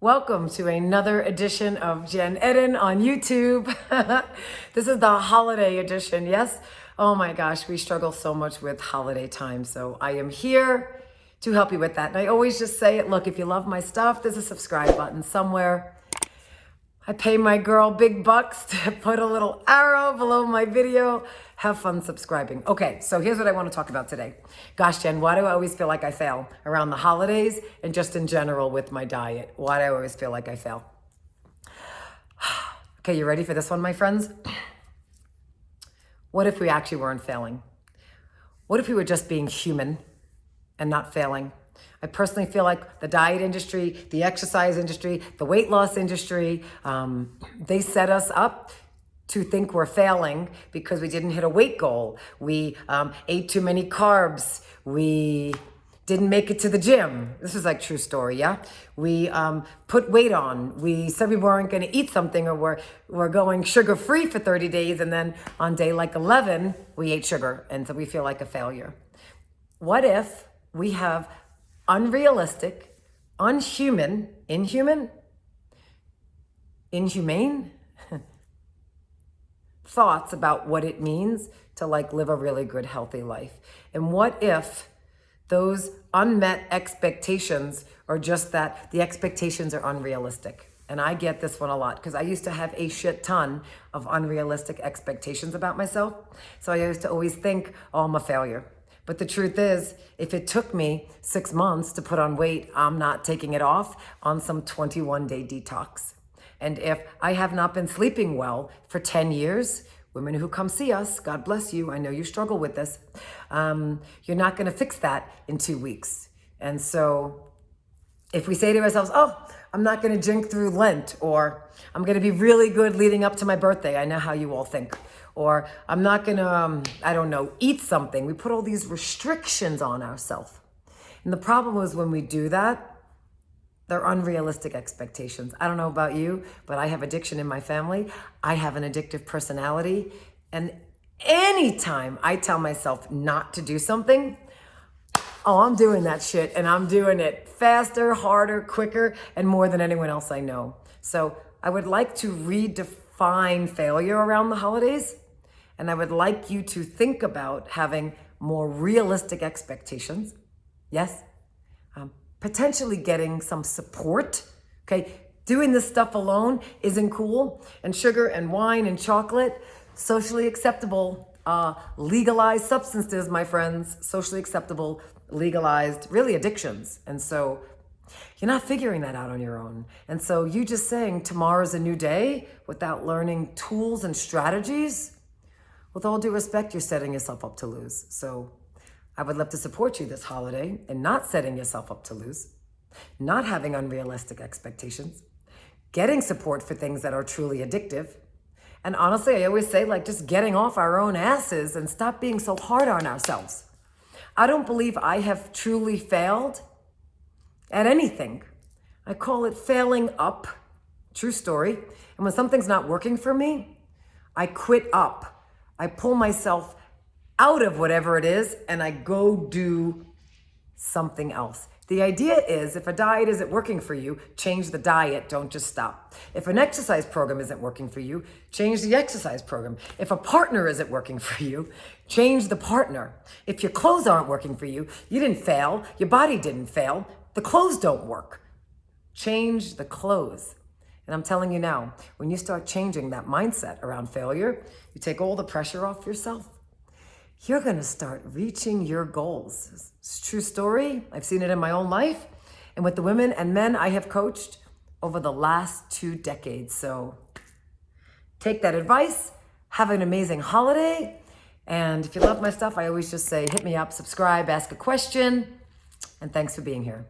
Welcome to another edition of Jen Eden on YouTube. This is the holiday edition, yes? Oh my gosh, we struggle so much with holiday time, so I am here to help you with that. And I always just say it, look, if you love my stuff, there's a subscribe button somewhere. I pay my girl big bucks to put a little arrow below my video. Have fun subscribing. Okay, so here's what I want to talk about today. Gosh, Jen, why do I always feel like I fail around the holidays and just in general with my diet? Why do I always feel like I fail? Okay, you ready for this one, my friends? What if we actually weren't failing? What if we were just being human and not failing? I personally feel like the diet industry, the exercise industry, the weight loss industry, they set us up to think we're failing because we didn't hit a weight goal. We ate too many carbs. We didn't make it to the gym. This is like true story, yeah? We put weight on. We said we weren't gonna eat something, or we're going sugar-free for 30 days, and then on day like 11, we ate sugar, and so we feel like a failure. What if we have unrealistic, inhumane thoughts about what it means to like live a really good, healthy life? And what if those unmet expectations are just that the expectations are unrealistic? And I get this one a lot because I used to have a shit ton of unrealistic expectations about myself. So I used to always think, oh, I'm a failure. But the truth is, if it took me 6 months to put on weight, I'm not taking it off on some 21-day detox. And if I have not been sleeping well for 10 years, women who come see us, God bless you, I know you struggle with this, you're not gonna fix that in 2 weeks. And so if we say to ourselves, oh, I'm not gonna drink through Lent, or I'm gonna be really good leading up to my birthday, I know how you all think, or I'm not gonna, I don't know, eat something. We put all these restrictions on ourselves. And the problem is when we do that, they're unrealistic expectations. I don't know about you, but I have addiction in my family. I have an addictive personality. And anytime I tell myself not to do something, oh, I'm doing that shit, and I'm doing it faster, harder, quicker, and more than anyone else I know. So I would like to redefine failure around the holidays, and I would like you to think about having more realistic expectations. Yes? Potentially getting some support, okay? Doing this stuff alone isn't cool. And sugar and wine and chocolate, socially acceptable, legalized substances, my friends, socially acceptable, legalized, really addictions. And so you're not figuring that out on your own. And so you just saying tomorrow's a new day without learning tools and strategies, with all due respect, you're setting yourself up to lose. So I would love to support you this holiday in not setting yourself up to lose, not having unrealistic expectations, getting support for things that are truly addictive. And honestly, I always say, like, just getting off our own asses and stop being so hard on ourselves. I don't believe I have truly failed at anything. I call it failing up. True story. And when something's not working for me, I quit up. I pull myself out of whatever it is and I go do something else. The idea is, if a diet isn't working for you, change the diet, don't just stop. If an exercise program isn't working for you, change the exercise program. If a partner isn't working for you, change the partner. If your clothes aren't working for you, you didn't fail, your body didn't fail, the clothes don't work. Change the clothes. And I'm telling you now, when you start changing that mindset around failure, you take all the pressure off yourself. You're gonna start reaching your goals. It's a true story. I've seen it in my own life and with the women and men I have coached over the last 2 decades. So take that advice, have an amazing holiday. And if you love my stuff, I always just say, hit me up, subscribe, ask a question, and thanks for being here.